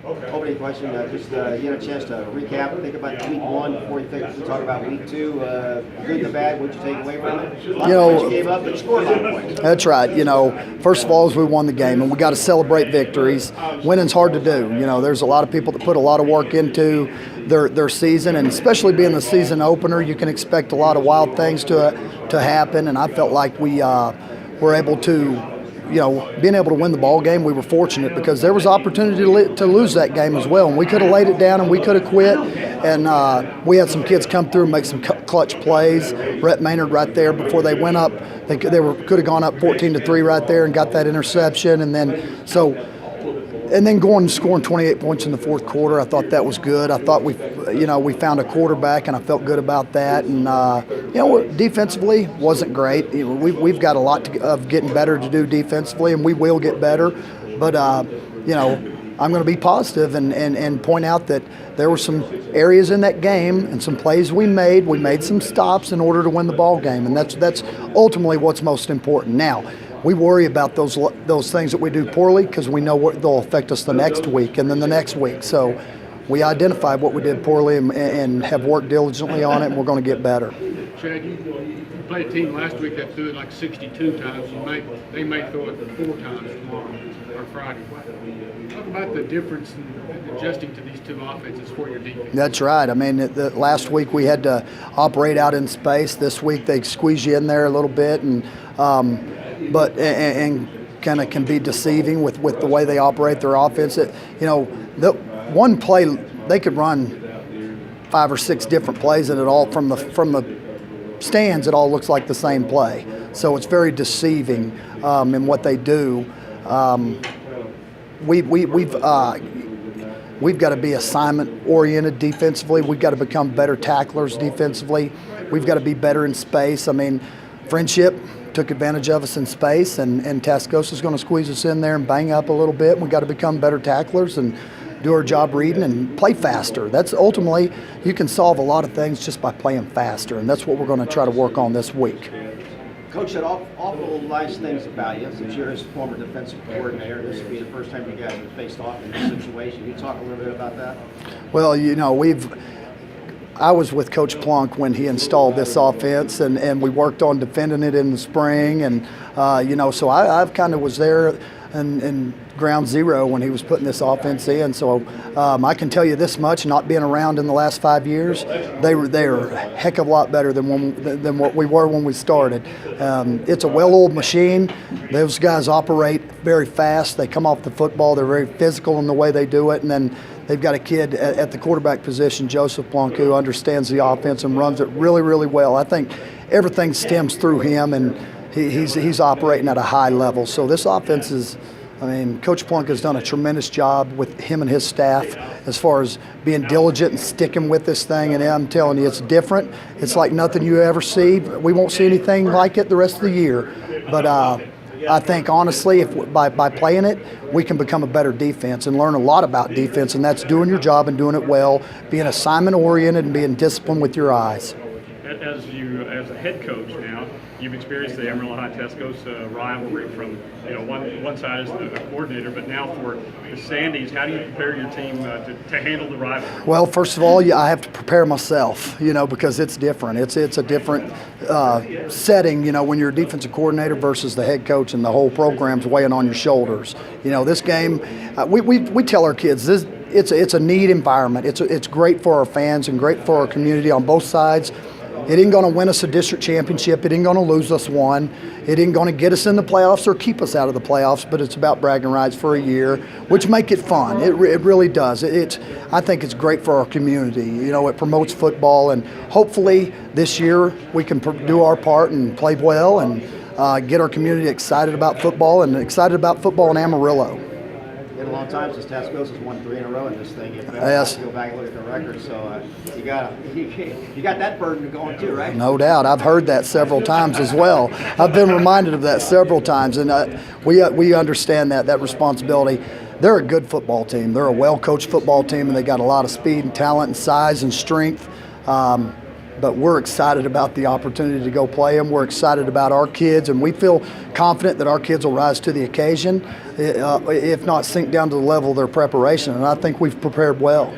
Opening question, you had a chance to recap, think about week one before we talk about week two. Good and the bad, what'd you take away from it? A lot of points you gave up, but scored a lot of points. That's right. First of all, is we won the game, and we got to celebrate victories. Winning's hard to do. There's a lot of people that put a lot of work into their season, and especially being the season opener, you can expect a lot of wild things to happen. And I felt like we were able to. Being able to win the ball game, we were fortunate because there was opportunity to lose that game as well. And we could have laid it down and we could have quit. And we had some kids come through and make some clutch plays. Rhett Maynard right there before they went up, they could have gone up 14-3 right there and got that interception. And then going and scoring 28 points in the fourth quarter, I thought that was good. I thought we found a quarterback, and I felt good about that. And defensively wasn't great. We've got a lot of getting better to do defensively, and we will get better. But I'm going to be positive and point out that there were some areas in that game and some plays we made. We made some stops in order to win the ball game, and that's ultimately what's most important. Now, we worry about those things that we do poorly because we know they'll affect us the next week and then the next week. So we identified what we did poorly and have worked diligently on it, and we're going to get better. Chad, you played a team last week that threw it like 62 times. They may throw it 4 times tomorrow or Friday. Talk about the difference in adjusting to these two offenses for your defense. That's right. I mean, last week we had to operate out in space. This week they squeeze you in there a little bit, and kind of can be deceiving with the way they operate their offense. The one play they could run 5 or 6 different plays, and it all from the stands it all looks like the same play. So it's very deceiving in what they do. We've got to be assignment oriented defensively. We've got to become better tacklers defensively. We've got to be better in space. I mean, Friendship took advantage of us in space, and Tascosa's going to squeeze us in there and bang up a little bit. We've got to become better tacklers and do our job reading and play faster. That's ultimately, you can solve a lot of things just by playing faster, and that's what we're going to try to work on this week. Coach said awful nice things about you since you're his former defensive coordinator. This will be the first time you guys have faced off in this situation. Can you talk a little bit about that? Well, I was with Coach Plunk when he installed this offense, and we worked on defending it in the spring, and so I've kind of was there in ground zero when he was putting this offense in. So I can tell you this much: not being around in the last 5 years, they are a heck of a lot better than what we were when we started. It's a well-oiled machine. Those guys operate very fast. They come off the football. They're very physical in the way they do it, and then they've got a kid at the quarterback position, Joseph Plunk, who understands the offense and runs it really, really well. I think everything stems through him, and he's operating at a high level. So this offense is, Coach Plunk has done a tremendous job with him and his staff as far as being diligent and sticking with this thing. And I'm telling you, it's different. It's like nothing you ever see. We won't see anything like it the rest of the year. But I think, honestly, if by playing it, we can become a better defense and learn a lot about defense, and that's doing your job and doing it well, being assignment-oriented and being disciplined with your eyes. As a head coach now, you've experienced the Amarillo High Tascosa rivalry from one side as the coordinator, but now for the Sandies, how do you prepare your team to handle the rivalry? Well, first of all, I have to prepare myself, because it's different. It's a different setting, when you're a defensive coordinator versus the head coach, and the whole program's weighing on your shoulders. This game, we tell our kids this. It's a neat environment. It's great for our fans and great for our community on both sides. It ain't going to win us a district championship. It ain't going to lose us one. It ain't going to get us in the playoffs or keep us out of the playoffs, but it's about bragging rights for a year, which make it fun. It really does. I think it's great for our community. It promotes football, and hopefully this year we can do our part and play well and get our community excited about football and excited about football in Amarillo. Been a long time since Tascosa's won 3 in a row in this thing. Yes. Go back and look at the record. So you got that burden going too, right? No doubt. I've heard that several times as well. I've been reminded of that several times, and we understand that responsibility. They're a good football team. They're a well-coached football team, and they got a lot of speed and talent and size and strength. but we're excited about the opportunity to go play them. We're excited about our kids, and we feel confident that our kids will rise to the occasion, if not sink down to the level of their preparation, and I think we've prepared well.